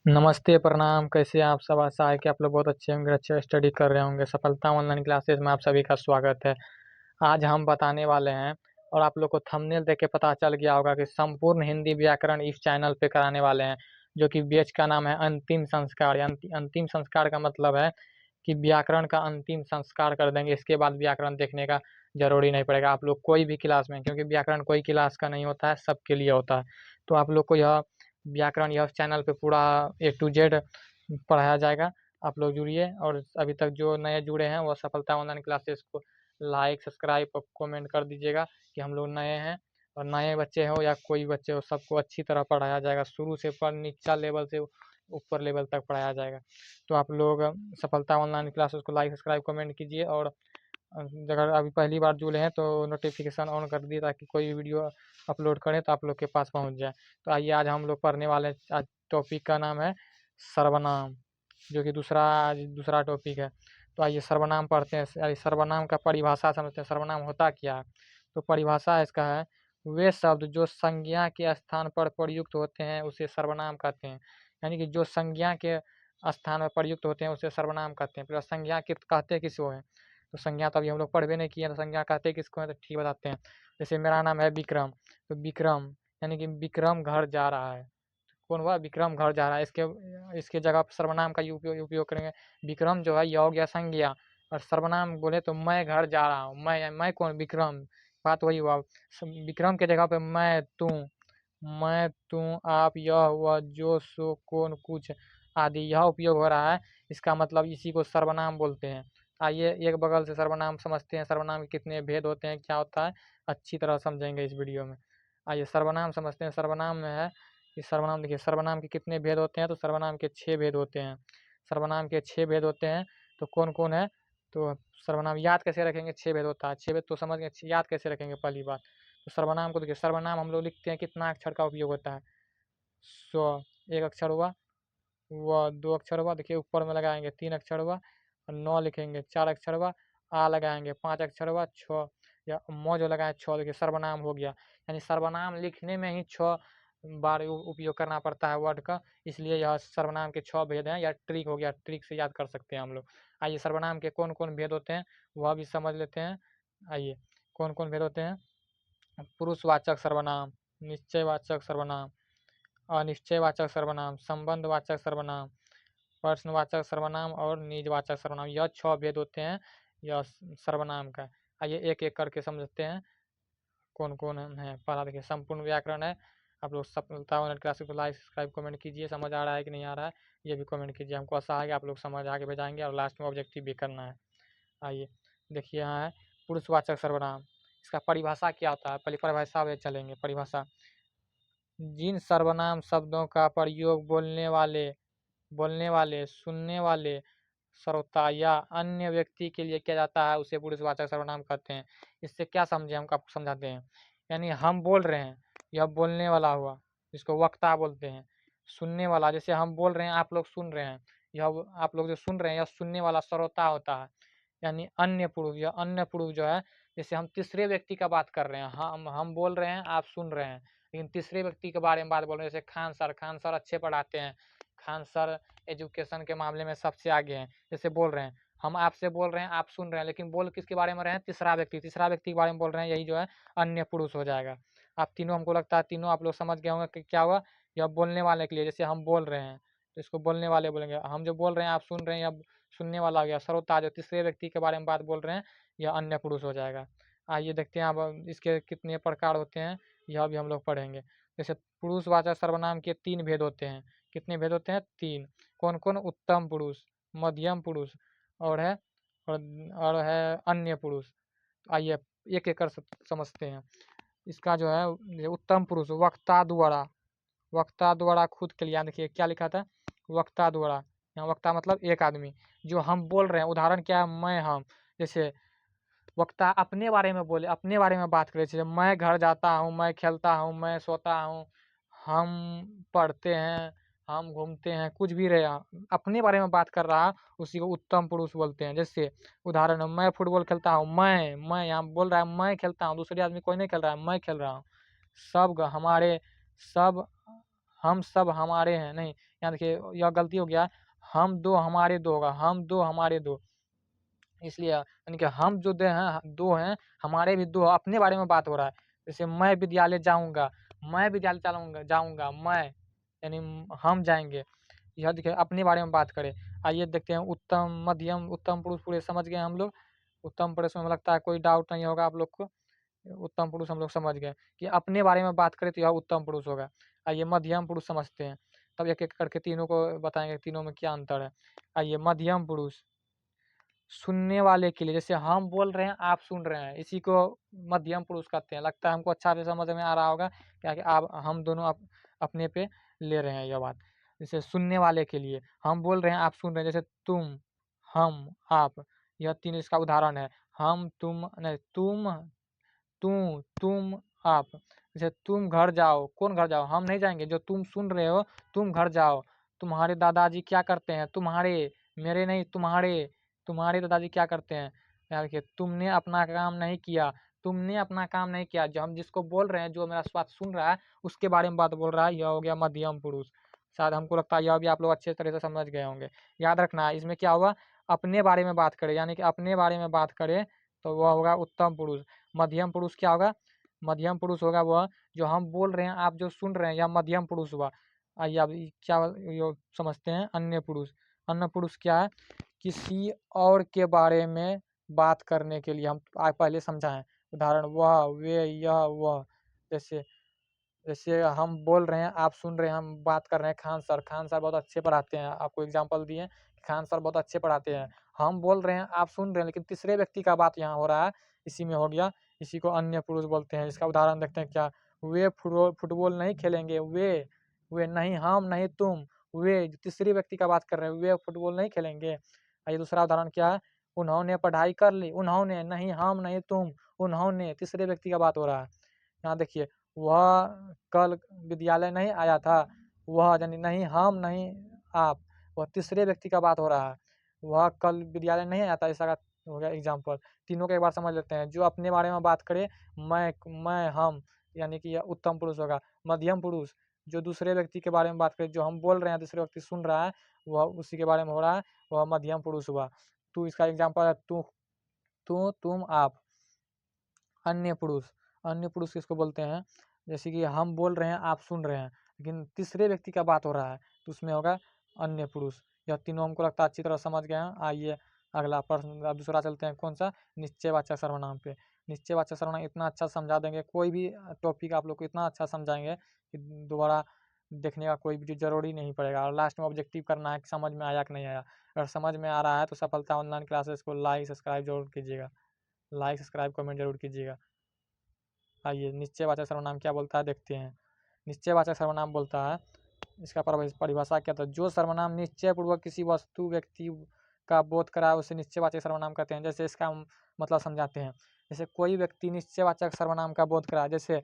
नमस्ते, प्रणाम। कैसे हैं आप सब? आशा है कि आप लोग बहुत अच्छे होंगे, अच्छे स्टडी कर रहे होंगे। सफलता ऑनलाइन क्लासेस में आप सभी का स्वागत है। आज हम बताने वाले हैं और आप लोग को थंबनेल देख के पता चल गया होगा कि संपूर्ण हिंदी व्याकरण इस चैनल पे कराने वाले हैं, जो कि बैच का नाम है अंतिम संस्कार। अंतिम संस्कार का मतलब है कि व्याकरण का अंतिम संस्कार कर देंगे। इसके बाद व्याकरण देखने का ज़रूरी नहीं पड़ेगा आप लोग कोई भी क्लास में, क्योंकि व्याकरण कोई क्लास का नहीं होता है, सबके लिए होता है। तो आप लोग को यह व्याकरण यह चैनल पे पूरा ए टू जेड पढ़ाया जाएगा। आप लोग जुड़िए और अभी तक जो नए जुड़े हैं वो सफलता ऑनलाइन क्लासेस को लाइक, सब्सक्राइब और कमेंट कर दीजिएगा कि हम लोग नए हैं। और नए बच्चे हो या कोई बच्चे हो, सबको अच्छी तरह पढ़ाया जाएगा, शुरू से पर नीचा लेवल से ऊपर लेवल तक पढ़ाया जाएगा। तो आप लोग सफलता ऑनलाइन क्लासेस को लाइक, सब्सक्राइब, कमेंट कीजिए। और अगर अभी पहली बार जुड़े हैं तो नोटिफिकेशन ऑन कर दिए, ताकि कोई भी वीडियो अपलोड करें तो आप लोग के पास पहुंच जाए। तो आइए, आज हम लोग पढ़ने वाले हैं। आज टॉपिक का नाम है सर्वनाम, जो कि दूसरा टॉपिक है। तो आइए सर्वनाम पढ़ते हैं। सर्वनाम का परिभाषा समझते हैं। सर्वनाम होता क्या है? तो परिभाषा इसका है, वे शब्द जो संज्ञा के स्थान पर प्रयुक्त होते हैं उसे सर्वनाम कहते हैं। यानी कि जो संज्ञा के स्थान में प्रयुक्त होते हैं उसे सर्वनाम कहते हैं। फिर संज्ञा के कहते किसको है? तो संज्ञा तो अभी हम लोग पढ़वे नहीं किए, तो संज्ञा कहते किसको है? तो ठीक बताते हैं। जैसे मेरा नाम है विक्रम, तो विक्रम यानी कि विक्रम घर जा रहा है। कौन हुआ? विक्रम घर जा रहा है। इसके इसके जगह पर सर्वनाम का उपयोग करेंगे। विक्रम जो है यह हो गया संज्ञा, और सर्वनाम बोले तो मैं घर जा रहा हूँ। मैं कौन? विक्रम। बात वही हुआ। विक्रम के जगह पे मैं, तू, आप, यह, वह, जो, सो, कौन, कुछ आदि यह उपयोग हो रहा है। इसका मतलब इसी को सर्वनाम बोलते हैं। आइए एक बगल से सर्वनाम समझते हैं। सर्वनाम के कितने भेद होते हैं, क्या होता है, अच्छी तरह समझेंगे इस वीडियो में। आइए सर्वनाम समझते हैं। सर्वनाम में है कि सर्वनाम, देखिए सर्वनाम के कितने भेद होते हैं, तो सर्वनाम के 6 भेद होते हैं। सर्वनाम के 6 भेद होते हैं। तो कौन कौन है? तो सर्वनाम याद कैसे रखेंगे? 6 भेद होता है। 6 भेद तो समझ गए, याद कैसे रखेंगे पहली बात। तो सर्वनाम को देखिए, सर्वनाम हम लोग लिखते हैं, कितना अक्षर का उपयोग होता है? 100। एक अक्षर हुआ, वह 2 अक्षर हुआ, देखिए ऊपर में लगाएंगे 3 अक्षर हुआ, और 9 लिखेंगे 4 अक्षर हुआ, आ लगाएंगे 5 अक्षर हुआ, 6, या म जो लगाए 6, देखिए सर्वनाम हो गया। यानी सर्वनाम लिखने में ही 6 बार उपयोग करना पड़ता है वर्ड का, इसलिए यह सर्वनाम के 6 भेद हैं, या ट्रिक हो गया, ट्रिक से याद कर सकते हैं हम लोग। आइए सर्वनाम के कौन कौन भेद होते हैं वह भी समझ लेते हैं। आइए, कौन कौन भेद होते हैं? पुरुषवाचक सर्वनाम, निश्चयवाचक सर्वनाम, अनिश्चयवाचक सर्वनाम, संबंधवाचक सर्वनाम, प्रश्नवाचक सर्वनाम और निजवाचक सर्वनाम। यह 6 भेद होते हैं यह सर्वनाम का। आइए एक एक करके समझते हैं कौन कौन है। पहला देखिए, संपूर्ण व्याकरण है। आप लोग सफलता ऑनलाइन क्लासेस को लाइक, सब्सक्राइब, कमेंट कीजिए। समझ आ रहा है कि नहीं आ रहा है, ये भी कमेंट कीजिए। हमको आशा है कि आप लोग समझ आगे भेजाएंगे, और लास्ट में ऑब्जेक्टिव भी करना है। आइए देखिए, यहाँ है पुरुषवाचक सर्वनाम। इसका परिभाषा क्या होता है? पहले परिभाषा पे चलेंगे। परिभाषा, जिन सर्वनाम शब्दों का प्रयोग बोलने वाले, सुनने वाले, श्रोता या अन्य व्यक्ति के लिए किया जाता है उसे पुरुषवाचक सर्वनाम कहते हैं। इससे क्या समझे, हम आपको समझाते हैं। यानी हम बोल रहे हैं, यह बोलने वाला हुआ, जिसको वक्ता बोलते हैं। सुनने वाला, जैसे हम बोल रहे हैं आप लोग सुन रहे हैं, यह आप लोग जो सुन रहे हैं यह सुनने वाला श्रोता होता है। यानी अन्य पुरुष, यह अन्य पुरुष जो है, जैसे हम तीसरे व्यक्ति का बात कर रहे हैं, हम बोल रहे हैं, आप सुन रहे हैं, लेकिन तीसरे व्यक्ति के बारे में बात बोल रहे हैं। जैसे खान सर अच्छे पढ़ाते हैं, खान सर एजुकेशन के मामले में सबसे आगे हैं। जैसे बोल रहे हैं, हम आपसे बोल रहे हैं, आप सुन रहे हैं, लेकिन बोल किसके बारे में रहे हैं? तीसरा व्यक्ति के बारे में बोल रहे हैं, यही जो है अन्य पुरुष हो जाएगा। आप तीनों, हमको लगता है तीनों आप लोग समझ गए होंगे कि क्या हुआ। यह बोलने वाले के लिए, जैसे हम बोल रहे हैं तो इसको बोलने वाले बोलेंगे। हम जो बोल रहे हैं आप सुन रहे हैं, या सुनने वाला हो गया। श्रोता जो तीसरे व्यक्ति के बारे में बात बोल रहे हैं, यह अन्य पुरुष हो जाएगा। आइए देखते हैं अब इसके कितने प्रकार होते हैं, यह भी हम लोग पढ़ेंगे। जैसे पुरुषवाचक सर्वनाम के 3 भेद होते हैं। कितने भेद होते हैं? 3। कौन कौन? उत्तम पुरुष, मध्यम पुरुष, और है और है अन्य पुरुष। आइए एक एक कर समझते हैं। इसका जो है, ये उत्तम पुरुष, वक्ता द्वारा खुद के लिए, देखिए क्या लिखा था? वक्ता द्वारा। यहाँ वक्ता मतलब एक आदमी, जो हम बोल रहे हैं। उदाहरण क्या है? मैं, हम। जैसे वक्ता अपने बारे में बोले, अपने बारे में बात करे, जैसे मैं घर जाता हूँ, मैं खेलता हूँ, मैं सोता हूँ, हम पढ़ते हैं, हम घूमते हैं, कुछ भी रहे, अपने बारे में बात कर रहा, उसी को उत्तम पुरुष बोलते हैं। जैसे उदाहरण, मैं फुटबॉल खेलता हूँ, मैं यहाँ बोल रहा है मैं खेलता हूँ, दूसरे आदमी कोई नहीं खेल रहा है, मैं खेल रहा हूँ। सब हमारे, सब हम सब हमारे हैं, नहीं, यहाँ देखिए यह गलती हो गया, हम दो हमारे दो होगा, हम दो हमारे दो, इसलिए यानी कि हम जो दे हैं दो हैं, हमारे भी दो, अपने बारे में बात हो रहा है। जैसे मैं विद्यालय जाऊँगा, मैं विद्यालय जाऊँगा मैं, यानी हम जाएँगे। यह देखिए अपने बारे में बात करें। आइए देखते हैं उत्तम, मध्यम, उत्तम पुरुष पूरे समझ गए हम लोग। उत्तम पुरुष में लगता है कोई डाउट नहीं होगा आप लोग को। उत्तम पुरुष हम लोग समझ गए कि अपने बारे में बात करें तो यह उत्तम पुरुष होगा। आइए मध्यम पुरुष समझते हैं, तब एक-एक करके तीनों को बताएँगे, तीनों में क्या अंतर है। आइए मध्यम पुरुष, सुनने वाले के लिए, जैसे हम बोल रहे हैं, आप सुन रहे हैं, इसी को मध्यम पुरुष कहते हैं। लगता है हमको अच्छा से समझ में आ रहा होगा, क्या कि आप हम दोनों अपने पे ले रहे हैं यह बात। जैसे सुनने वाले के लिए, हम बोल रहे हैं, आप सुन रहे हैं, जैसे तुम, हम, आप, यह 3 इसका उदाहरण है। हम, तुम नहीं, तुम, आप। जैसे तुम घर जाओ, कौन घर जाओ? हम नहीं जाएँगे, जो तुम सुन रहे हो, तुम घर जाओ। तुम्हारे दादाजी क्या करते हैं? तुम्हारे, मेरे नहीं, तुम्हारे। तुम्हारे दादाजी क्या करते हैं? यहाँ देखिए, तुमने अपना काम नहीं किया, तुमने अपना काम नहीं किया। जो हम जिसको बोल रहे हैं, जो मेरा बात सुन रहा है, उसके बारे में बात बोल रहा है, यह हो गया मध्यम पुरुष। शायद हमको लगता है यह भी आप लोग अच्छे तरह से समझ गए होंगे। याद रखना है, इसमें क्या होगा, अपने बारे में बात करें, यानी कि अपने बारे में बात करें, तो वह होगा उत्तम पुरुष। मध्यम पुरुष क्या होगा? मध्यम पुरुष होगा वह जो हम बोल रहे हैं, आप जो सुन रहे हैं, यह मध्यम पुरुष हुआ। आइए अब क्या यो समझते हैं अन्य पुरुष। अन्य पुरुष क्या है? किसी और के बारे में बात करने के लिए, हम पहले समझाएं उदाहरण, वह, वे, यह, वह। जैसे जैसे हम बोल रहे हैं, आप सुन रहे हैं, हम बात कर रहे हैं, खान सर बहुत अच्छे पढ़ाते हैं, आपको एग्जांपल दिए, खान सर बहुत अच्छे पढ़ाते हैं। हम बोल रहे हैं, आप सुन रहे हैं, लेकिन तीसरे व्यक्ति का बात यहाँ हो रहा है, इसी में हो गया, इसी को अन्य पुरुष बोलते हैं। इसका उदाहरण देखते हैं क्या, वे फुटबॉल नहीं खेलेंगे, वे नहीं, हम नहीं, तुम, वे तीसरे व्यक्ति का बात कर रहे हैं, वे फुटबॉल नहीं खेलेंगे। ये दूसरा उदाहरण क्या है, उन्होंने पढ़ाई कर ली, उन्होंने नहीं, हम नहीं, तुम, उन्होंने, तीसरे व्यक्ति का बात हो रहा है। यहाँ देखिए, वह कल विद्यालय नहीं आया था, वह यानी नहीं, हम नहीं, आप, वह तीसरे व्यक्ति का बात हो रहा है। वह कल विद्यालय नहीं आया था, ऐसा का हो गया एग्जाम्पल। तीनों को एक बार समझ लेते हैं। जो अपने बारे में बात करे, मैं, हम, यानी कि यह उत्तम पुरुष होगा। मध्यम पुरुष, जो दूसरे व्यक्ति के बारे में बात करे, जो हम बोल रहे हैं, दूसरे व्यक्ति सुन रहा है, वह उसी के बारे में हो रहा है, वह मध्यम पुरुष हुआ। तू, इसका एग्जाम्पल है तू, तुम, आप। अन्य पुरुष, अन्य पुरुष किसको बोलते हैं? जैसे कि हम बोल रहे हैं, आप सुन रहे हैं, लेकिन तीसरे व्यक्ति का बात हो रहा है, तो उसमें होगा अन्य पुरुष। यह तीनों हमको लगता है अच्छी तरह समझ गए हैं। आइए अगला प्रश्न, अब दूसरा चलते हैं, कौन सा, निश्चयवाचक सर्वनाम पे। निश्चयवाचक सर्वनाम इतना अच्छा समझा देंगे, कोई भी टॉपिक आप लोग को इतना अच्छा समझाएंगे कि दोबारा देखने का कोई भी जरूरी नहीं पड़ेगा। और लास्ट में ऑब्जेक्टिव करना है कि समझ में आया कि नहीं आया। अगर समझ में आ रहा है तो सफलता ऑनलाइन क्लासेस को लाइक सब्सक्राइब जरूर कीजिएगा, लाइक सब्सक्राइब कमेंट जरूर कीजिएगा। आइए निश्चयवाचक सर्वनाम क्या बोलता है देखते हैं। निश्चयवाचक सर्वनाम बोलता है, इसका परिभाषा क्या था, जो सर्वनाम निश्चय पूर्वक किसी वस्तु व्यक्ति का बोध कराए उसे निश्चयवाचक सर्वनाम कहते हैं। जैसे इसका हम मतलब समझाते हैं। जैसे कोई व्यक्ति निश्चयवाचक सर्वनाम का बोध कराए, जैसे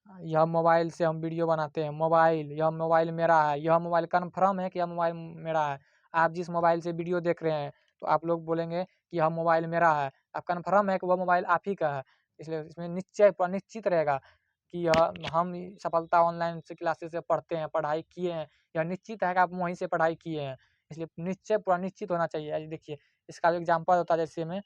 यह मोबाइल से हम वीडियो बनाते हैं, मोबाइल, यह मोबाइल मेरा है, यह मोबाइल कन्फर्म है कि यह मोबाइल मेरा है। आप जिस मोबाइल से वीडियो देख रहे हैं, तो आप लोग बोलेंगे कि यह मोबाइल मेरा है, आप कन्फर्म है कि वह मोबाइल आप ही का है। इसलिए इसमें निश्चय निश्चित रहेगा कि यह हम सफलता ऑनलाइन से क्लासेस से पढ़ते हैं, पढ़ाई किए हैं, यह निश्चित है कि आप वहीं से पढ़ाई किए हैं। इसलिए निश्चय पूरा निश्चित होना चाहिए। देखिए इसका एग्जाम्पल होता है, जैसे में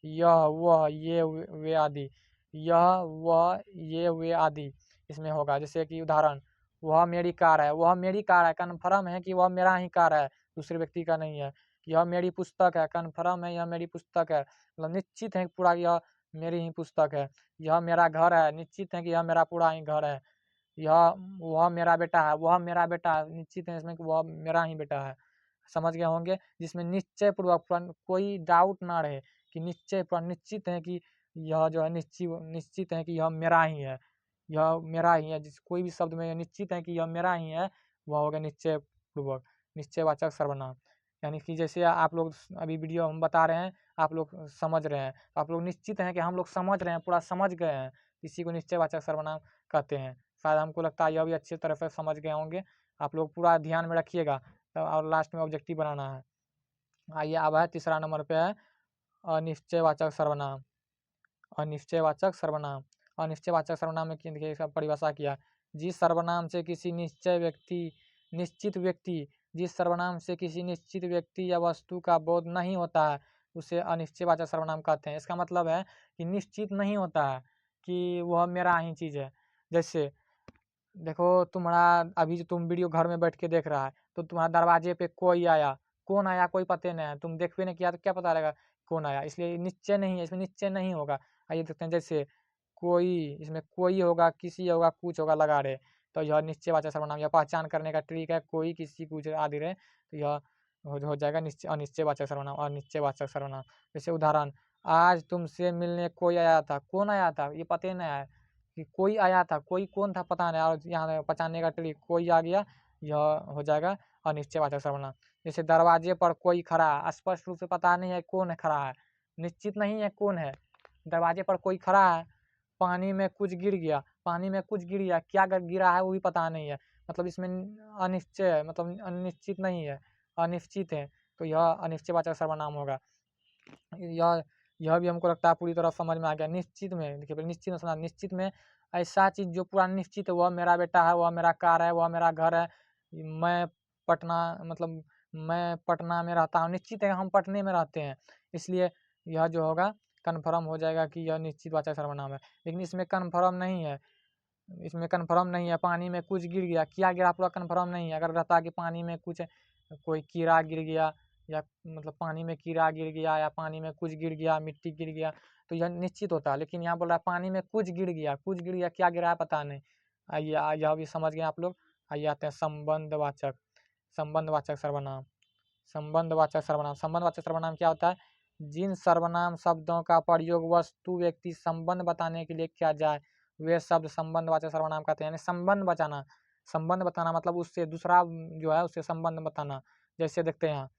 यह, वह, ये, वे आदि, यह, वह, ये, वे आदि इसमें होगा। जैसे कि उदाहरण, वह मेरी कार है, वह मेरी कार है, कन्फर्म है कि वह मेरा ही कार है, दूसरे व्यक्ति का नहीं है। यह मेरी पुस्तक है, कन्फर्म है यह मेरी पुस्तक है, मतलब निश्चित है पूरा यह मेरी ही पुस्तक है। यह मेरा घर है, निश्चित है कि यह मेरा पूरा ही घर है। यह, वह मेरा बेटा है, वह मेरा बेटा है, निश्चित है इसमें कि वह मेरा ही बेटा है। समझ गए होंगे, जिसमें निश्चय पूर्वक कोई डाउट ना रहे कि निश्चय पूरा निश्चित है कि यह जो है निश्चित है कि यह मेरा ही है, यह मेरा ही है। जिस कोई भी शब्द में निश्चित है कि यह मेरा ही है, वह होगा निश्चय पूर्वक, निश्चयवाचक सर्वनाम। यानी कि जैसे आप लोग अभी वीडियो हम बता रहे हैं, आप लोग समझ रहे हैं, आप लोग निश्चित हैं कि हम लोग समझ रहे हैं, पूरा समझ गए हैं, इसी को निश्चयवाचक सर्वनाम कहते हैं। शायद हमको लगता है यह भी अच्छी तरह से समझ गए होंगे। आप लोग पूरा ध्यान में रखिएगा, और लास्ट में ऑब्जेक्टिव बनाना है। आइए अब है तीसरा नंबर पे है अनिश्चयवाचक सर्वनाम। अनिश्चयवाचक सर्वनाम, अनिश्चयवाचक सर्वनाम में देखिए इसका परिभाषा किया, जिस सर्वनाम से किसी निश्चय व्यक्ति निश्चित व्यक्ति, जिस सर्वनाम से किसी निश्चित व्यक्ति या वस्तु का बोध नहीं होता है उसे अनिश्चयवाचक सर्वनाम कहते हैं। इसका मतलब है कि निश्चित नहीं होता है कि वह मेरा ही चीज़ है। जैसे देखो, तुम्हारा अभी जो तुम वीडियो घर में बैठ के देख रहा है तो तुम्हारे दरवाजे पे कोई आया, कौन आया कोई पता नहीं है, तुम देखबे नहीं किया तो क्या पता लगेगा कौन आया। इसलिए निश्चय नहीं है, इसमें निश्चय नहीं होगा। आइए देखते हैं, जैसे कोई, इसमें कोई होगा, किसी होगा, कुछ होगा लगा रहे, तो यह निश्चयवाचक सर्वनाम। यह पहचान करने का ट्रिक है, कोई, किसी, कुछ आदि रहे तो यह हो जाएगा निश्चय अनिश्चयवाचक सर्वनाम और निश्चयवाचक सर्वनाम। जैसे उदाहरण, आज तुमसे मिलने कोई आया था, कौन आया था ये पता नहीं है कि कोई आया था, कोई कौन था पता नहीं, और यहाँ पहचानने का ट्रिक कोई आ गया, यह हो जाएगा अनिश्चयवाचक सर्वनाम। जैसे दरवाजे पर कोई खड़ा है, स्पष्ट रूप से पता नहीं है कौन खड़ा है, निश्चित नहीं है कौन है। दरवाजे पर कोई खड़ा है, पानी में कुछ गिर गया, पानी में कुछ गिर गया, क्या गिरा है वो भी पता नहीं है, मतलब इसमें अनिश्चय है, मतलब अनिश्चित नहीं है, अनिश्चित है, तो यह अनिश्चयवाचक सर्वनाम होगा। यह भी हमको लगता है पूरी तरह समझ में आ गया। निश्चित में देखिए, निश्चित में सुना, निश्चित में ऐसा चीज जो पूरा निश्चित है, वह मेरा बेटा है, वह मेरा कार है, वह मेरा घर है, मैं पटना, मतलब मैं पटना में रहता हूँ, निश्चित है हम पटने में रहते हैं, इसलिए यह जो होगा कन्फर्म हो जाएगा कि यह निश्चित वाचक सर्वनाम है। लेकिन इसमें कन्फर्म नहीं है, इसमें कन्फर्म नहीं है, पानी में कुछ गिर गया, क्या गिरा पूरा कन्फर्म नहीं है। अगर रहता कि पानी में कुछ कोई कीड़ा गिर गया, या मतलब पानी में कीड़ा गिर गया, या पानी में कुछ गिर गया, मिट्टी गिर गया, तो यह निश्चित होता है। लेकिन यहाँ बोल रहा है पानी में कुछ गिर गया, कुछ गिर गया, क्या गिरा है पता नहीं। आइए यह भी समझ गए आप लोग। आइए आते हैं संबंधवाचक, संबंधवाचक सर्वनाम। संबंधवाचक सर्वनाम, संबंधवाचक सर्वनाम क्या होता है? जिन सर्वनाम शब्दों का प्रयोग वस्तु व्यक्ति संबंध बताने के लिए किया जाए वे शब्द संबंधवाचक सर्वनाम कहते हैं। यानी संबंध बचाना, संबंध बताना मतलब उससे दूसरा जो है उससे संबंध बताना। जैसे देखते हैं यहाँ,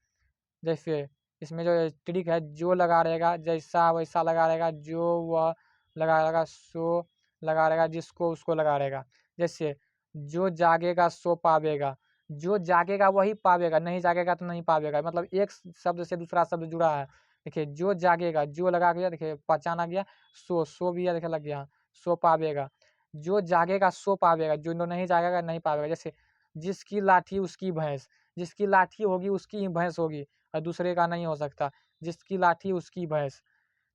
जैसे इसमें जो ट्रिक है, जो लगा रहेगा, जैसा वैसा लगा रहेगा, जो वह लगा रहेगा, सो लगा रहेगा, जिसको उसको लगा रहेगा। जैसे जो जागेगा सो पावेगा, जो जागेगा वही पावेगा, नहीं जागेगा तो नहीं पावेगा, मतलब एक शब्द से दूसरा शब्द जुड़ा है। देखिए जो जागेगा, जो लगा गया, देखिए पहचाना गया, सो भी देखिए लग गया, सो पावेगा। जो जागेगा सो पावेगा, जो नहीं जागेगा नहीं पावेगा। जैसे जिसकी लाठी उसकी भैंस, जिसकी लाठी होगी उसकी ही भैंस होगी, और दूसरे का नहीं हो सकता। जिसकी लाठी उसकी भैंस।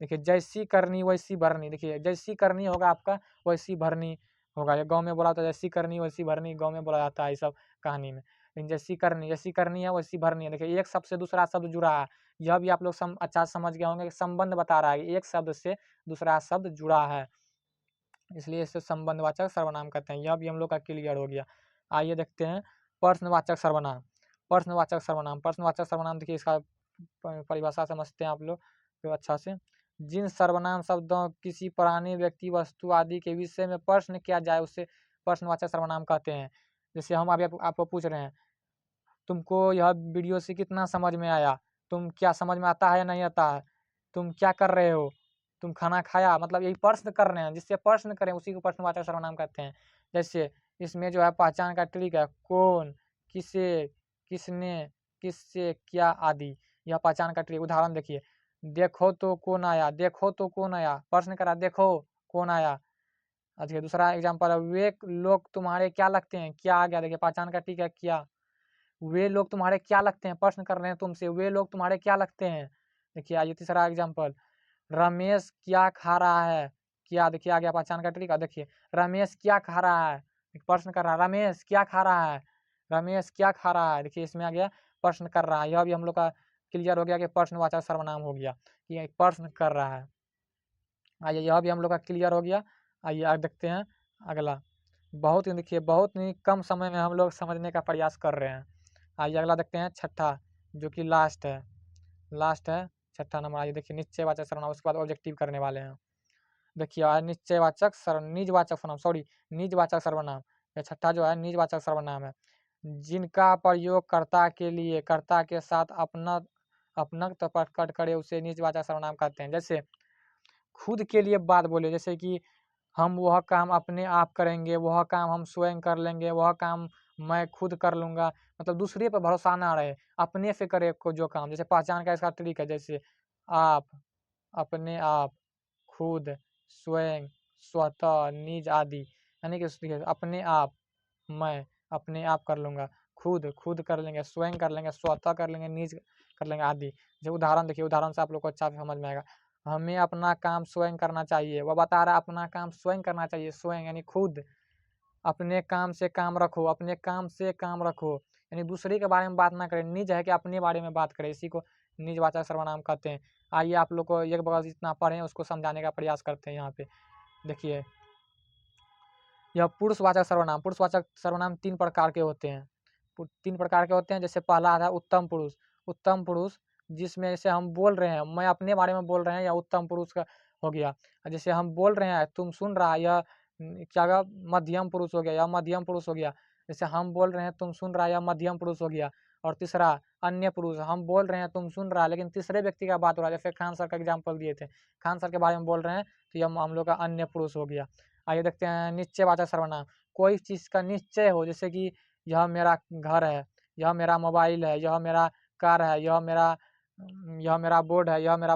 देखिए जैसी करनी वैसी भरनी, देखिए जैसी करनी होगा आपका वैसी भरनी होगा। ये गाँव में बोला जाता है, जैसी करनी वैसी भरनी, गाँव में बोला जाता है ये सब कहानी में। लेकिन जैसी करनी है वैसी भरनी है। देखिए एक शब्द से दूसरा शब्द जुड़ा है, यह भी आप लोग अच्छा समझ गए होंगे कि संबंध बता रहा है, एक शब्द से दूसरा शब्द जुड़ा है, इसलिए इसे संबंधवाचक सर्वनाम कहते हैं। यह भी हम लोग का क्लियर हो गया। आइए देखते हैं प्रश्नवाचक सर्वनाम। प्रश्नवाचक सर्वनाम, प्रश्नवाचक सर्वनाम देखिए इसका परिभाषा समझते हैं आप लोग तो अच्छा से। जिन सर्वनाम शब्दों किसी प्राणी, व्यक्ति, वस्तु आदि के विषय में प्रश्न किया जाए उसे प्रश्नवाचक सर्वनाम कहते हैं। जैसे हम अभी आपको पूछ रहे हैं, तुमको यह वीडियो से कितना समझ में आया, तुम क्या समझ में आता है या नहीं आता है, तुम क्या कर रहे हो, तुम खाना खाया, मतलब यही प्रश्न कर रहे हैं, जिससे प्रश्न करें उसी को प्रश्नवाचक सर्वनाम कहते हैं। जैसे इसमें जो है पहचान का ट्रिक है, कौन, किसे, किसने, किससे, क्या आदि, यह पहचान का ट्रिक। उदाहरण देखिए, देखो तो कौन आया, देखो तो कौन आया, प्रश्न करा देखो कौन आया। अच्छा दूसरा एग्जाम्पल है, वे लोग तुम्हारे क्या लगते हैं, क्या आ गया, देखिए पहचान का ट्रिक है क्या। वे लोग तुम्हारे क्या लगते हैं, प्रश्न कर रहे हैं तुमसे, वे लोग तुम्हारे क्या लगते हैं। देखिए आइए तीसरा एग्जाम्पल, रमेश क्या खा रहा है, क्या, देखिए आ गया पहचान का ट्रिक। देखिए रमेश क्या खा रहा है, प्रश्न कर रहा है, रमेश क्या खा रहा है, रमेश क्या खा रहा है, देखिए इसमें आ गया प्रश्न कर रहा है। यह भी हम लोग का क्लियर हो गया कि प्रश्नवाचक सर्वनाम हो गया, ये प्रश्न कर रहा है। आइए यह भी हम लोग का क्लियर हो गया। आइए आगे देखते हैं अगला। बहुत ही देखिए, बहुत ही कम समय में हम लोग समझने का प्रयास कर रहे हैं। आइए अगला देखते हैं छठा, जो कि लास्ट है, लास्ट है छठा नंबर। आइए देखिए निश्चयवाचक सर्वनाम, उसके बाद ऑब्जेक्टिव करने वाले हैं। देखिए आज निश्चयवाचक निजवाचक सर्वनाम, सॉरी निजवाचक सर्वनाम, यह छठा जो है निजवाचक सर्वनाम है। जिनका प्रयोग कर्ता के लिए, कर्ता के साथ अपना अपनत्व प्रकट करे उसे निजवाचक सर्वनाम कहते हैं। जैसे खुद के लिए बात बोले, जैसे कि हम वह काम अपने आप करेंगे, वह काम हम स्वयं कर लेंगे, वह काम मैं खुद कर लूँगा, मतलब दूसरे पर भरोसा ना रहे, अपने से करे को जो काम। जैसे पहचान का इसका ट्रिक है, जैसे आप, अपने आप, खुद, स्वयं, स्वतः, निज आदि, यानी कि अपने आप, मैं अपने आप कर लूँगा, खुद कर लेंगे, स्वयं कर लेंगे, स्वतः कर लेंगे, निज कर लेंगे आदि। जो उदाहरण देखिए, उदाहरण से आप लोग को अच्छा से समझ में आएगा। हमें अपना काम स्वयं करना चाहिए, वह बता रहा है अपना काम स्वयं करना चाहिए, स्वयं यानी खुद। अपने काम से काम रखो, अपने काम से काम रखो, यानी दूसरे के बारे में बात ना करें। निज है कि अपने बारे में बात करें, इसी को निजवाचक सर्वनाम कहते हैं। आइए आप लोग को एक बार जितना पढ़े उसको समझाने का प्रयास करते हैं। यहाँ पे देखिए, यह पुरुषवाचक सर्वनाम। पुरुषवाचक सर्वनाम 3 प्रकार के होते हैं। 3 प्रकार के होते हैं। जैसे पहला आता है उत्तम पुरुष। उत्तम पुरुष जिसमें जैसे हम बोल रहे हैं, मैं अपने बारे में बोल रहे हैं, या उत्तम पुरुष का हो गया। जैसे हम बोल रहे हैं, तुम सुन रहा है, यह क्या होगा, मध्यम पुरुष हो गया, या मध्यम पुरुष हो गया। जैसे हम बोल रहे हैं, तुम सुन रहा है, या मध्यम पुरुष हो गया। और तीसरा अन्य पुरुष, हम बोल रहे हैं, तुम सुन रहा है, लेकिन तीसरे व्यक्ति का बात हो रहा है। जैसे खान सर का एग्जाम्पल दिए थे, खान सर के बारे में बोल रहे हैं, तो यह हम लोग का अन्य पुरुष हो गया। आइए देखते हैं निश्चयवाचक सर्वनाम। कोई चीज़ का निश्चय हो, जैसे कि यह मेरा घर है, यह मेरा मोबाइल है, यह मेरा कार है, यह मेरा बोर्ड है, यह मेरा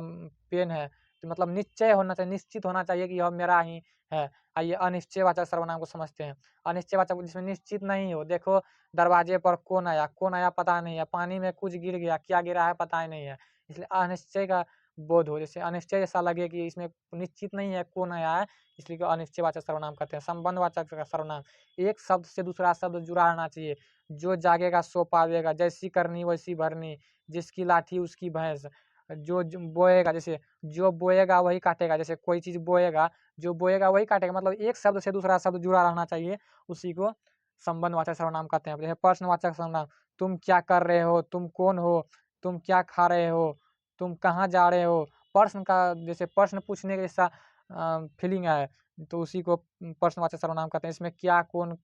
पेन है। तो मतलब निश्चय होना चाहिए, निश्चित होना चाहिए कि यह मेरा ही है। आइए अनिश्चयवाचक सर्वनाम को समझते हैं। अनिश्चयवाचक जिसमें निश्चित नहीं हो, देखो दरवाजे पर कौन आया पता नहीं है, पानी में कुछ गिर गया, क्या गिरा है पता ही नहीं है, इसलिए अनिश्चय का बोध हो। जैसे अनिश्चय जैसा लगे कि इसमें निश्चित नहीं है कौन आया है, इसलिए को अनिश्चयवाचक सर्वनाम कहते हैं। संबंधवाचक सर्वनाम, एक शब्द से दूसरा शब्द जुड़ा रहना चाहिए। जो जागेगा सो पावेगा, जैसी करनी वैसी भरनी, जिसकी लाठी उसकी भैंस। बोएगा, जैसे जो बोएगा वही काटेगा। जैसे कोई चीज बोएगा, जो बोएगा वही काटेगा, मतलब एक शब्द से दूसरा शब्द जुड़ा रहना चाहिए, उसी को संबंधवाचक सर्वनाम कहते हैं। जैसे प्रश्नवाचक सर्वनाम, तुम क्या कर रहे हो, तुम कौन हो, तुम क्या खा रहे हो, तुम कहाँ जा रहे हो। प्रश्न का, जैसे प्रश्न पूछने का जैसा फीलिंग है, तो उसी को प्रश्नवाचक सर्वनाम कहते हैं। इसमें क्या, कौन,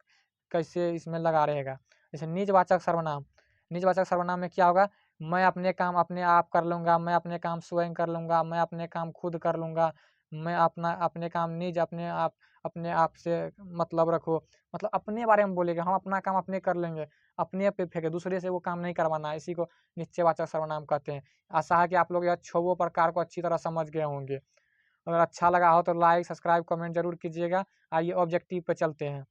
कैसे इसमें लगा रहेगा। जैसे निजवाचक सर्वनाम, निजवाचक सर्वनाम में क्या होगा, मैं अपने काम अपने आप कर लूँगा, मैं अपने काम स्वयं कर लूँगा, मैं अपने काम खुद कर लूँगा, मैं अपने काम निज अपने आप से मतलब रखो। मतलब अपने बारे में बोलेगा, हम अपना काम अपने कर लेंगे, अपने पे फेंके, दूसरे से वो काम नहीं करवाना है। इसी को निश्चयवाचक सर्वनाम कहते हैं। आशा है कि आप लोग यह छहों प्रकार को अच्छी तरह समझ गए होंगे। अगर अच्छा लगा हो तो लाइक सब्सक्राइब कमेंट जरूर कीजिएगा। आइए ऑब्जेक्टिव पे चलते हैं।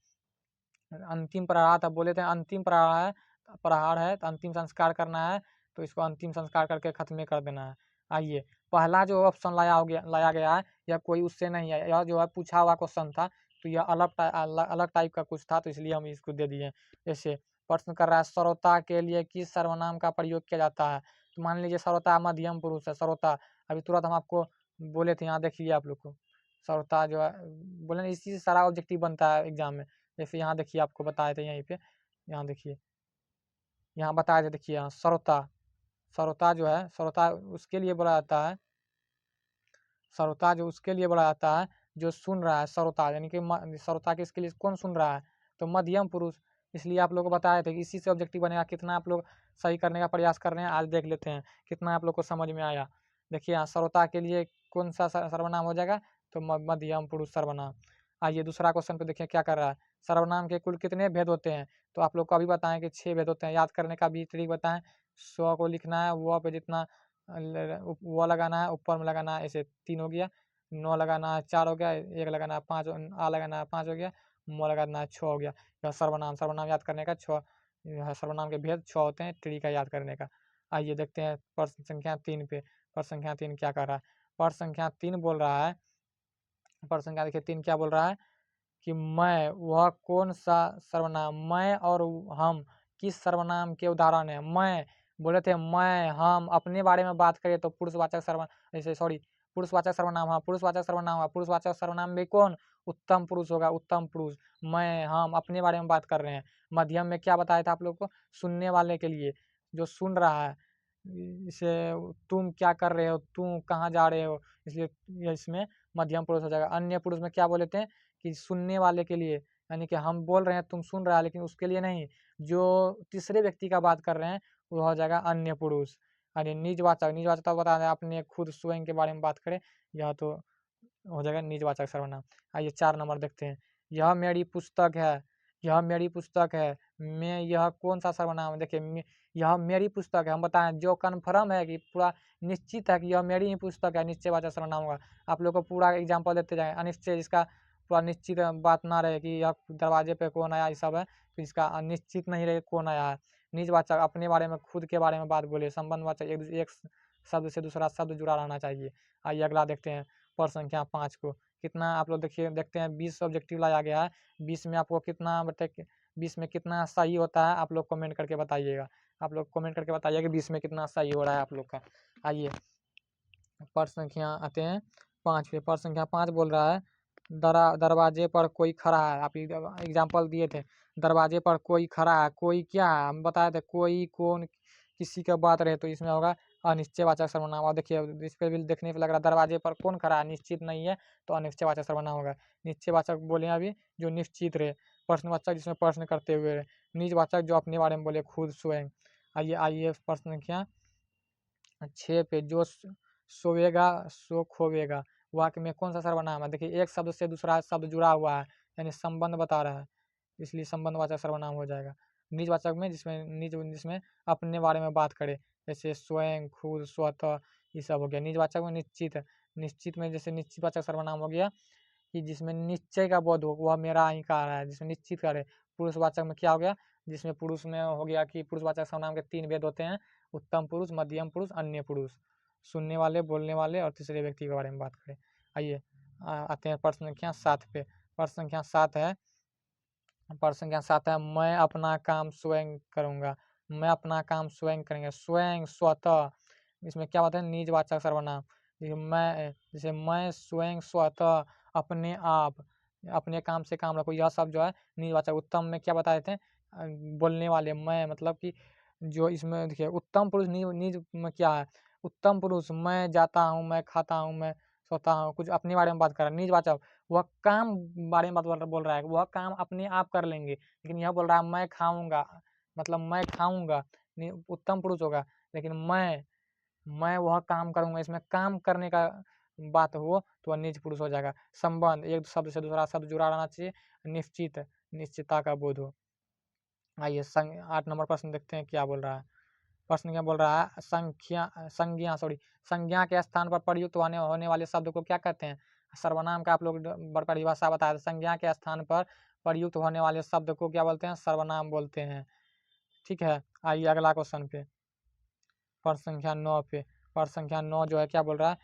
अंतिम प्रहार था, बोले थे अंतिम प्रहार है तो अंतिम संस्कार करना है, तो इसको अंतिम संस्कार करके खत्म कर देना है। आइए, पहला जो ऑप्शन लाया गया है, यह कोई उससे नहीं है, यह जो है पूछा हुआ क्वेश्चन था, तो यह अलग टाइप का कुछ था, तो इसलिए हम इसको दे दिए। जैसे प्रश्न कर रहा है, सर्वोत्ता के लिए किस सर्वनाम का प्रयोग किया जाता है। तो मान लीजिए सर्वोत्ता मध्यम पुरुष है, सर्वोत्ता अभी तुरंत हम आपको बोले थे, यहाँ देखिए आप लोग को सर्वोत्ता जो है बोले ना, इसी से सारा ऑब्जेक्टिव बनता है एग्जाम में। जैसे यहाँ देखिए आपको बताए थे यहीं पे, यहाँ देखिए, यहाँ बताए थे, देखिए यहाँ सर्वोत्ता, सर्वोत्ता जो है, सर्वोत्ता उसके लिए बोला जाता है, सर्वोत्ता जो उसके लिए बोला जाता है जो सुन रहा है, सर्वोत्ता यानी कि सर्वोत्ता किसके लिए, कौन सुन रहा है, तो मध्यम पुरुष। इसलिए आप लोग को बताए थे कि इसी से ऑब्जेक्टिव बनेगा। कितना आप लोग सही करने का प्रयास कर रहे हैं, आज देख लेते हैं कितना आप लोग को समझ में आया। देखिए यहाँ सर्वोत्ता के लिए कौन सा सर्वनाम हो जाएगा, तो मध्यम पुरुष सर्वनाम। आइए दूसरा क्वेश्चन पे देखिए क्या कर रहा है, सर्वनाम के कुल कितने भेद होते हैं। तो आप लोग को अभी बताएं कि 6 भेद होते हैं। याद करने का भी ट्रिक बताएं, स्व को लिखना है, वो पे जितना वो लगाना है, ऊपर में लगाना है, ऐसे 3 हो गया, 9 लगाना है 4 हो गया, 1 लगाना है 5, आ लगाना है 5 हो गया, म लगाना है 6 हो गया। यह सर्वनाम, सर्वनाम याद करने का 6, यह सर्वनाम के भेद 6 होते हैं, ट्रिक है याद करने का। आइए देखते हैं प्रश्न संख्या 3 पे। प्रश्न संख्या 3 क्या कर रहा है, प्रश्न संख्या 3 बोल रहा है, प्रश्न संख्या देखिए 3 क्या बोल रहा है कि मैं, वह कौन सा सर्वनाम, मैं और हम किस सर्वनाम के उदाहरण है। मैं बोले थे, मैं, हम, अपने बारे में बात करें तो पुरुषवाचक सर्वनाम, ऐसे सॉरी, पुरुषवाचक सर्वनाम, हाँ पुरुषवाचक सर्वनाम, हाँ पुरुषवाचक सर्वनाम में कौन, उत्तम पुरुष होगा, उत्तम पुरुष। मैं, हम अपने बारे में बात कर रहे हैं। मध्यम में क्या बताया था आप लोग को, सुनने वाले के लिए, जो सुन रहा है, इसे तुम क्या कर रहे हो, तुम कहाँ जा रहे हो, इसलिए ये इसमें मध्यम पुरुष हो जाएगा। अन्य पुरुष में क्या बोले थे कि सुनने वाले के लिए, यानी कि हम बोल रहे हैं तुम सुन रहा है, लेकिन उसके लिए नहीं, जो तीसरे व्यक्ति का बात कर रहे हैं वो हो जाएगा अन्य पुरुष। अरे निजवाचक, निजवाचक तो बता दें, अपने खुद स्वयं के बारे में बात करें, यह तो हो जाएगा निजवाचक सर्वनाम। आइए 4 नंबर देखते हैं, यह मेरी पुस्तक है, यह मेरी पुस्तक है, मैं, यह कौन सा सर्वनाम है। देखिए यह मेरी पुस्तक है, हम बताएं जो कन्फर्म है कि पूरा निश्चित है कि यह मेरी ही पुस्तक है, निश्चयवाचक सर्वनाम होगा। आप लोग को पूरा एग्जाम्पल देते जाएंगे। अनिश्चय जिसका पूरा निश्चित बात ना रहे कि यह दरवाजे पे कौन आया, ये सब है, तो इसका निश्चित नहीं रहे कौन आया है। निजवाचक अपने बारे में, खुद के बारे में बात बोले। संबंधवाचक एक शब्द से दूसरा शब्द जुड़ा रहना चाहिए। आइए अगला देखते हैं प्रश्न संख्या 5 को। कितना आप लोग देखते हैं 20 ऑब्जेक्टिव लाया गया है। 20 में आपको कितना 20 में कितना सही होता है, आप लोग कमेंट करके बताइएगा। आप लोग कमेंट करके बताइए कि 20 में कितना सही हो रहा है आप लोग का। आइए प्रश्न संख्या आते हैं 5 पे। प्रश्न संख्या 5 बोल रहा है दरवाजे पर कोई खड़ा है। आप एग्जाम्पल दिए थे, दरवाजे पर कोई खड़ा है। कोई क्या है, हम बताए थे, कोई कौन किसी का बात रहे तो इसमें होगा अनिश्चयवाचक सर्वनाम। और देखिए इस पे भी देखने पे लग रहा है दरवाजे पर कौन खड़ा है, निश्चित नहीं है तो अनिश्चयवाचक सर्वनाम होगा। निश्चयवाचक बोले अभी जो निश्चित रहे। प्रश्नवाचक जिसमें प्रश्न करते हुए रहे। निजवाचक जो अपने बारे में बोले, खुद स्वयं। आइए प्रश्न संख्या 6 पे। जो सोएगा सो खोवेगा, वाक्य में कौन सा सर्वनाम है। देखिए एक शब्द से दूसरा शब्द जुड़ा हुआ है, यानी संबंध बता रहा है, इसलिए संबंधवाचक सर्वनाम हो जाएगा। निजवाचक में जिसमें अपने बारे में बात करे, जैसे स्वयं, खुद, स्वतः, ये सब हो गया। निजवाचक में निश्चित, निश्चित में जैसे निश्चितवाचक सर्वनाम हो गया कि जिसमें निश्चय का बोध हो, वह मेरा अहंकार है, जिसमें निश्चित करे। पुरुषवाचक में क्या हो गया, जिसमें पुरुष में हो गया कि पुरुषवाचक सर्वनाम के 3 भेद होते हैं, उत्तम पुरुष, मध्यम पुरुष, अन्य पुरुष। सुनने वाले, बोलने वाले और तीसरे व्यक्ति के बारे में बात करें। आइए आते हैं प्रश्न संख्या 7 पे। प्रश्न संख्या 7 है, मैं अपना काम स्वयं करूंगा। मैं अपना काम स्वयं करेंगे, स्वयं, स्वतः, इसमें क्या होता है, निजवाचक सर्वनाम। जैसे मैं स्वयं, स्वतः, अपने आप, अपने काम से काम रखो, यह सब जो है निजवाचक। उत्तम में क्या बताए थे, बोलने वाले, मैं, मतलब कि जो इसमें देखिए उत्तम पुरुष निज में क्या है, उत्तम पुरुष मैं जाता हूँ, मैं खाता हूँ, मैं सोता हूँ, कुछ अपने बारे में बात कर रहा है। निजवाचक वह काम बारे में बात बोल रहा है, वह काम अपने आप कर लेंगे, लेकिन यह बोल रहा है मैं खाऊंगा, मतलब मैं खाऊंगा, उत्तम पुरुष होगा। लेकिन मैं वह काम करूंगा, इसमें काम करने का बात हो तो वह निज पुरुष हो जाएगा। संबंध एक शब्द से दूसरा शब्द जुड़ा रहना चाहिए। निश्चित, निश्चितता का बोध हो। आइए 8 नंबर प्रश्न देखते हैं क्या बोल रहा है। प्रश्न क्या बोल रहा है, संज्ञा के स्थान पर प्रयुक्त होने वाले शब्द को क्या कहते हैं। सर्वनाम का आप लोग परिभाषा बताया था। संज्ञा के स्थान पर प्रयुक्त होने वाले शब्द को क्या बोलते हैं, सर्वनाम बोलते हैं। ठीक है, आइए अगला क्वेश्चन पे, प्रश्न संख्या 9 पे। प्रश्न संख्या 9 जो है क्या बोल रहा है,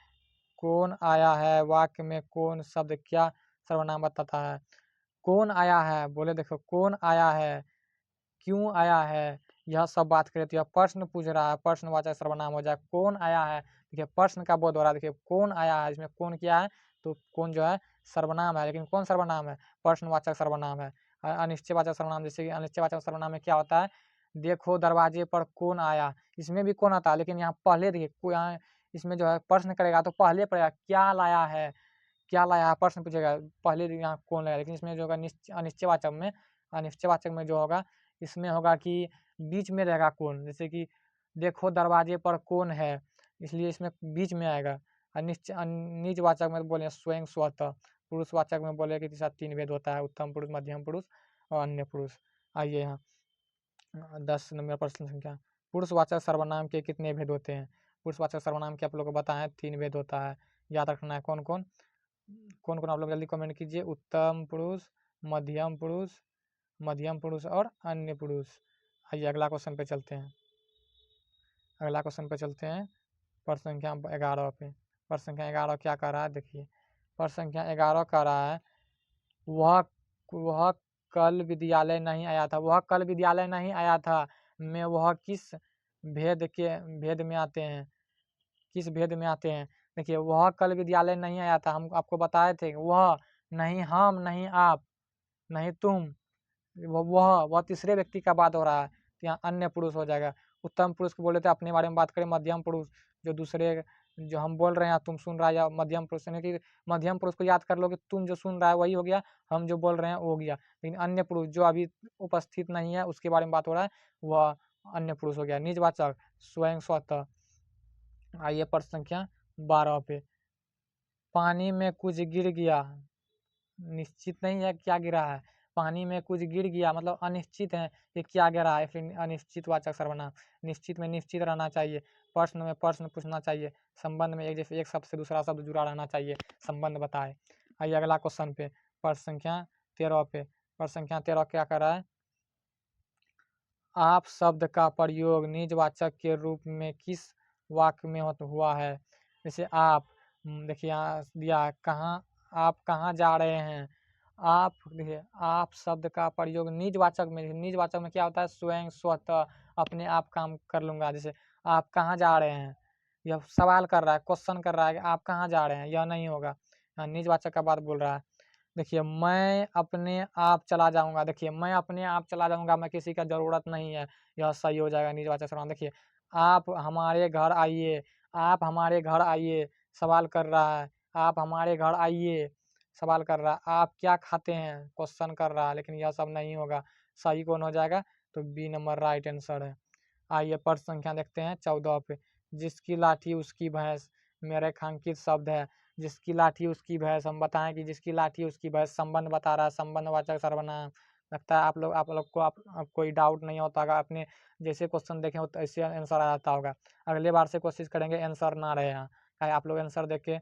कौन आया है, वाक्य में कौन शब्द क्या सर्वनाम बताता है। कौन आया है, बोले देखो कौन आया है, क्यों आया है, यह सब बात करे तो यह प्रश्न पूछ रहा है, प्रश्नवाचक सर्वनाम हो जाए। कौन आया है, देखिए प्रश्न का बोध हो रहा है। देखिए कौन आया है, इसमें कौन क्या है, तो कौन जो है सर्वनाम है, लेकिन कौन सर्वनाम है, प्रश्नवाचक सर्वनाम है। अनिश्चयवाचक सर्वनाम, जैसे कि अनिश्चयवाचक सर्वनाम में क्या होता है, देखो दरवाजे पर कौन आया, इसमें भी कौन आता है, लेकिन यहाँ पहले देखिए यहाँ इसमें जो है प्रश्न करेगा तो पहले पड़ेगा क्या लाया है, क्या लाया है, प्रश्न पूछेगा, पहले यहाँ कौन लाया। लेकिन इसमें जो होगा अनिश्चयवाचक में जो होगा, इसमें होगा कि बीच में रहेगा कौन, जैसे कि देखो दरवाजे पर कौन है, इसलिए इसमें बीच में आएगा। निजवाचक में बोले स्वयं, स्वतः। पुरुषवाचक में बोले कि जैसा 3 भेद होता है, उत्तम पुरुष, मध्यम पुरुष और अन्य पुरुष। आइए यहाँ 10 नंबर प्रश्न संख्या, पुरुषवाचक सर्वनाम के कितने भेद होते हैं। पुरुषवाचक सर्वनाम के आप लोग को बताएं 3 भेद होता है, याद रखना है। कौन कौन आप लोग जल्दी कमेंट कीजिए। उत्तम पुरुष, मध्यम पुरुष और अन्य पुरुष। आइए अगला क्वेश्चन पे चलते हैं। प्रश्न संख्या 11 पे। प्रश्न संख्या 11 क्या कह रहा है, देखिए प्रश्न संख्या 11 कह रहा है, वह कल विद्यालय नहीं आया था। वह कल विद्यालय नहीं आया था में वह किस भेद में आते हैं, किस भेद में आते हैं। देखिए वह कल विद्यालय नहीं आया था, हम आपको बताए थे, वह नहीं हम, नहीं आप, नहीं तुम, वह तीसरे व्यक्ति का बात हो रहा है, तो यहाँ अन्य पुरुष हो जाएगा। उत्तम पुरुष को बोले थे अपने बारे में बात करें, मध्यम पुरुष जो दूसरे जो हम बोल रहे हैं तुम सुन रहा है, या मध्यम पुरुष, यानी कि मध्यम पुरुष को याद कर लो कि तुम जो सुन रहा है वही हो गया, हम जो बोल रहे हैं वो हो गया। लेकिन अन्य पुरुष जो अभी उपस्थित नहीं है उसके बारे में बात हो रहा है, वह अन्य पुरुष हो गया। निजवाचक स्वयं, स्वतः। आइए प्रश्न संख्या 12 पे, पानी में कुछ गिर गया, निश्चित नहीं है क्या गिरा है, पानी में कुछ गिर गया मतलब अनिश्चित है कि क्या गिरा है, फिर अनिश्चितवाचक सर्वनाम। निश्चित में निश्चित रहना चाहिए, प्रश्न में प्रश्न पूछना चाहिए, संबंध में जैसे एक शब्द से दूसरा शब्द जुड़ा रहना चाहिए, संबंध बताए। आइए अगला क्वेश्चन पे, प्रश्न संख्या 13 पे। प्रश्न संख्या 13 क्या कर रहा है, आप शब्द का प्रयोग निजवाचक के रूप में किस वाक्य में हुआ है? जैसे आप, देखिए यहाँ दिया है, कहाँ, आप कहाँ जा रहे हैं? आप, देखिए आप शब्द का प्रयोग निजवाचक में क्या होता है? स्वयं, स्वतः, अपने आप काम कर लूँगा। जैसे आप कहाँ जा रहे हैं? यह सवाल कर रहा है, क्वेश्चन कर रहा है कि आप कहाँ जा रहे हैं? यह नहीं होगा। निजवाचक का बात बोल रहा है। देखिए मैं अपने आप चला जाऊँगा, देखिए मैं अपने आप चला जाऊँगा, मैं किसी का ज़रूरत नहीं है, यह सही हो जाएगा निजवाचक सर्वनाम। देखिए आप हमारे घर आइए, आप हमारे घर आइए, सवाल कर रहा है, आप हमारे घर आइए, सवाल कर रहा है। आप क्या खाते हैं? क्वेश्चन कर रहा है, लेकिन यह सब नहीं होगा। सही कौन हो जाएगा? तो बी नंबर राइट आंसर है। आइए प्रश्न संख्या देखते हैं 14 पे। जिसकी लाठी उसकी भैंस में रेखांकित शब्द है। जिसकी लाठी उसकी भैंस, हम बताएं कि जिसकी लाठी उसकी भैंस संबंध बता रहा है, संबंधवाचक सर्वनाम। लगता है आप लोग को आप कोई डाउट नहीं होता होगा, अपने जैसे क्वेश्चन देखें हो तो ऐसे आंसर आ जाता होगा। अगले बार से कोशिश करेंगे आंसर ना रहे यहाँ, आप लोग आंसर देख के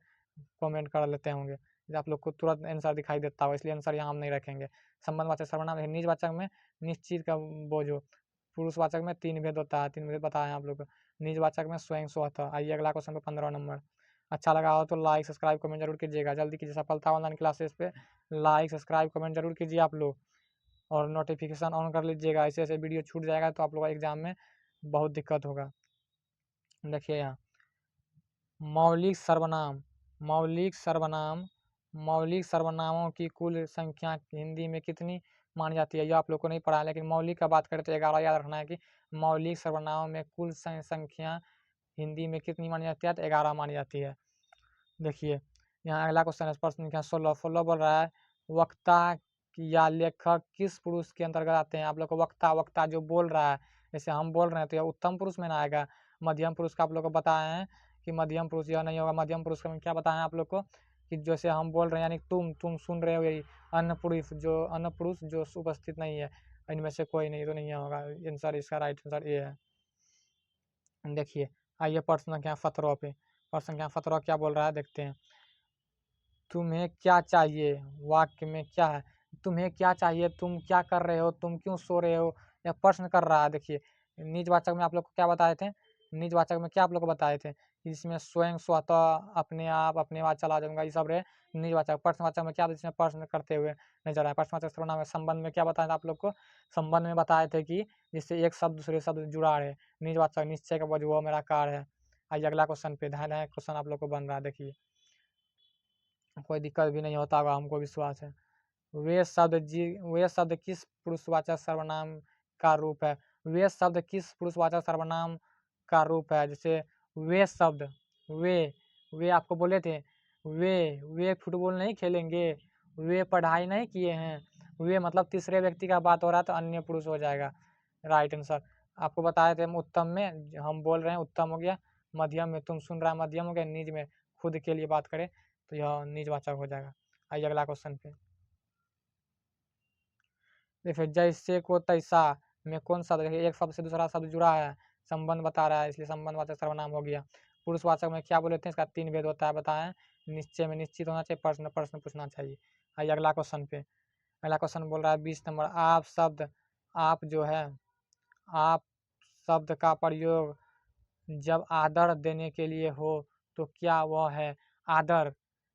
कमेंट कर लेते होंगे, आप लोग को तुरंत आंसर दिखाई देता होगा, इसलिए आंसर यहाँ हम नहीं रखेंगे। संबंधवाचक सर्वनाम है। निजवाचक में निश्चित का बोझो, पुरुषवाचक में तीन भेद होता है, तीन भेद बताए आप लोग को। निजवाचक में स्वयं, स्वतः। आइए अगला क्वेश्चन पे 15 नंबर। अच्छा लगा हो तो लाइक सब्सक्राइब कमेंट जरूर कीजिएगा, जल्दी कीजिए। सफलता ऑनलाइन क्लासेस पे लाइक सब्सक्राइब कमेंट जरूर कीजिए आप लोग, और नोटिफिकेशन ऑन कर लीजिएगा। ऐसे ऐसे वीडियो छूट जाएगा तो आप लोग का एग्जाम में बहुत दिक्कत होगा। देखिए यहाँ मौलिक सर्वनाम, मौलिक सर्वनाम, मौलिक सर्वनामों की कुल संख्या हिंदी में कितनी मानी जाती है? यह आप लोग को नहीं पढ़ा है, लेकिन मौलिक का बात करें तो 11 याद रखना है कि मौलिक सर्वनामों में कुल संख्या हिंदी में कितनी मानी जाती है? तो 11 मानी जाती है। देखिए यहाँ अगला क्वेश्चन है प्रश्न संख्या 16। 16 बोल रहा है वक्ता या लेखक किस पुरुष के अंतर्गत आते हैं? आप लोग को वक्ता, वक्ता जो बोल रहा है, जैसे हम बोल रहे हैं तो यह उत्तम पुरुष में ना आएगा। मध्यम पुरुष का आप लोग को बताए हैं कि मध्यम पुरुष यह नहीं होगा। मध्यम पुरुष का क्या बताएं आप लोग को कि जैसे हम बोल रहे हैं, यानी तुम सुन रहे हो, यही अन्य पुरुष जो उपस्थित नहीं है, इनमें से कोई नहीं, तो नहीं होगा आंसर। इसका राइट आंसर ये है। देखिए आइए प्रश्न संख्या 17 पे। प्रश्न संख्या 17 क्या बोल रहा है देखते हैं। तुम्हें क्या चाहिए? वाक्य में क्या है? तुम्हें क्या चाहिए? तुम क्या कर रहे हो? तुम क्यों सो रहे हो? यह प्रश्न कर रहा है। देखिए निजवाचक में आप लोग को क्या बताए थे? निजवाचक में क्या आप लोग को बताए थे? इसमें स्वयं, स्वतः, अपने आप, अपने बाद चला जाऊंगा, ये सब रहे निजवाचक। प्रश्नवाचक में क्या, इसमें प्रश्न करते हुए नजर आया। प्रश्नवाचक सर्वनाम में संबंध में क्या बताया था आप लोग को? संबंध में बताए थे कि जिससे एक शब्द दूसरे शब्द जुड़ा रहे। निजवाचक निश्चय का वजह वो मेरा कार्य है। आइए अगला क्वेश्चन पे ध्यान है, क्वेश्चन आप लोग को बन रहा है। देखिए कोई दिक्कत भी नहीं होता होगा, हमको विश्वास है। वे शब्द किस पुरुषवाचक सर्वनाम का रूप है? वे शब्द किस पुरुषवाचक सर्वनाम का रूप है? जैसे वे शब्द, वे वे आपको बोले थे, वे फुटबॉल नहीं खेलेंगे, वे पढ़ाई नहीं किए हैं। वे मतलब तीसरे व्यक्ति का बात हो रहा है तो अन्य पुरुष हो जाएगा राइट आंसर। आपको बताए थे हम उत्तम में, हम बोल रहे हैं उत्तम हो गया। मध्यम में तुम सुन रहा है, मध्यम हो गया। निज में खुद के लिए बात करें तो यह निजवाचक हो जाएगा। आइए अगला क्वेश्चन पे। देखिए जैसे को तैसा में कौन सा, देखिए एक शब्द से दूसरा शब्द जुड़ा है, संबंध बता रहा है, इसलिए संबंधवाचक सर्वनाम हो गया। पुरुषवाचक में क्या बोले थे? इसका तीन भेद होता है, बताएं। निश्चय में निश्चित होना चाहिए, प्रश्न प्रश्न पूछना चाहिए। आइए अगला क्वेश्चन पे। अगला क्वेश्चन बोल रहा है 20 नंबर। आप शब्द, आप जो है, आप शब्द का प्रयोग जब आदर देने के लिए हो तो क्या वह है? आदर,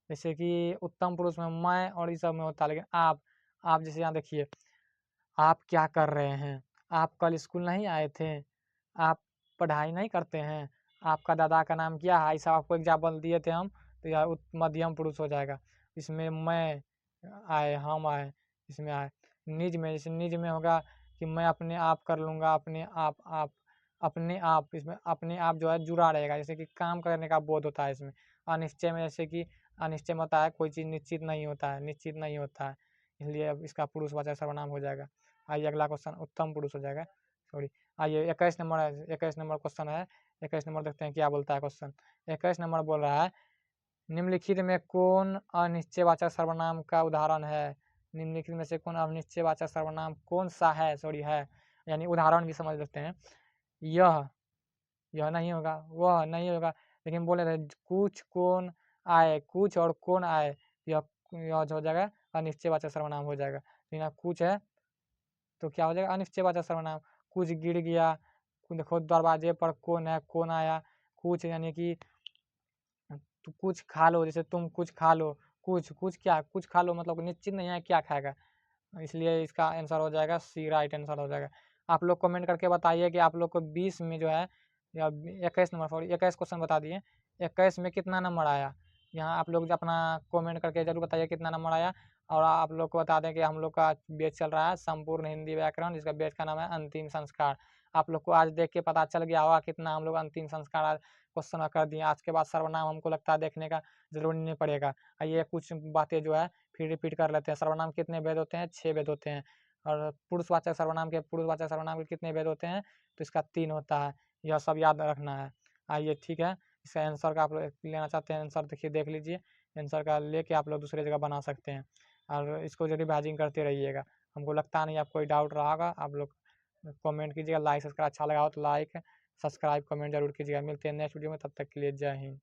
जैसे कि उत्तम पुरुष में मैं और इस सब में होता है, लेकिन आप जैसे यहाँ देखिए, आप क्या कर रहे हैं? आप कल स्कूल नहीं आए थे? आप पढ़ाई नहीं करते हैं? आपका दादा का नाम क्या है? ऐसा आपको एग्जाम्पल दिए थे हम, तो यह मध्यम पुरुष हो जाएगा। इसमें मैं आए, हम आए, इसमें आए। निज में, जैसे निज में होगा कि मैं अपने आप कर लूँगा, आप अपने आप, इसमें अपने आप जो है जुड़ा रहेगा, जैसे कि काम करने का बोध होता है इसमें। अनिश्चय में जैसे कि अनिश्चय में होता है कोई चीज़ निश्चित नहीं होता है, निश्चित नहीं होता है, इसलिए अब इसका पुरुषवाचक सर्वनाम हो जाएगा। आइए अगला क्वेश्चन उत्तम पुरुष हो जाएगा, सॉरी। आइए 21 नंबर है, 21 नंबर क्वेश्चन है। 21 नंबर देखते हैं क्या बोलता है क्वेश्चन। 21 नंबर बोल रहा है निम्नलिखित में कौन अनिश्चयवाचक सर्वनाम का उदाहरण है? निम्नलिखित में से कौन अनिश्चयवाचक सर्वनाम कौन सा है, सॉरी है, यानी उदाहरण भी समझ लेते हैं। यह यह नहीं होगा, वह नहीं होगा, लेकिन बोले थे कुछ कौन आए, कुछ और कौन आए, यह जो हो जाएगा अनिश्चयवाचक सर्वनाम हो जाएगा। तो यहाँ कुछ है तो क्या हो जाएगा? अनिश्चयवाचक सर्वनाम। कुछ गिर गया, देखो दरवाजे पर कौन है, कौन आया, कुछ यानी कि तो कुछ खा लो, जैसे तुम कुछ खा लो, कुछ क्या कुछ खा लो मतलब निश्चित नहीं है क्या खाएगा, इसलिए इसका आंसर हो जाएगा सी, राइट आंसर हो जाएगा। आप लोग कमेंट करके बताइए कि आप लोग को 20 में जो है या 21 नंबर, सॉरी 21 क्वेश्चन बता दिए, 21 में कितना नंबर आया। यहाँ आप लोग अपना कमेंट करके जरूर बताइए कितना नंबर आया। और आप लोग को बता दें कि हम लोग का बैच चल रहा है संपूर्ण हिंदी व्याकरण, जिसका बैच का नाम है अंतिम संस्कार। आप लोग को आज देख के पता चल गया होगा कितना हम लोग अंतिम संस्कार क्वेश्चन कर दिए। आज के बाद सर्वनाम हमको लगता है देखने का जरूर नहीं पड़ेगा। ये कुछ बातें जो है फिर रिपीट कर लेते हैं। सर्वनाम कितने भेद होते हैं? 6 भेद होते हैं। और पुरुषवाचक सर्वनाम के कितने भेद होते हैं? तो इसका 3 होता है। यह सब याद रखना है। आइए ठीक है, इसका आंसर का आप लोग लेना चाहते हैं आंसर, देखिए देख लीजिए, आंसर का लेके आप लोग दूसरे जगह बना सकते हैं। और इसको जो रिवाइजिंग करते रहिएगा। हमको लगता नहीं आप कोई डाउट रहा होगा। आप लोग कमेंट कीजिएगा, लाइक सब्सक्राइब अच्छा लगा हो तो लाइक सब्सक्राइब कमेंट जरूर कीजिएगा। मिलते हैं नेक्स्ट वीडियो में, तब तक के लिए जय हिंद।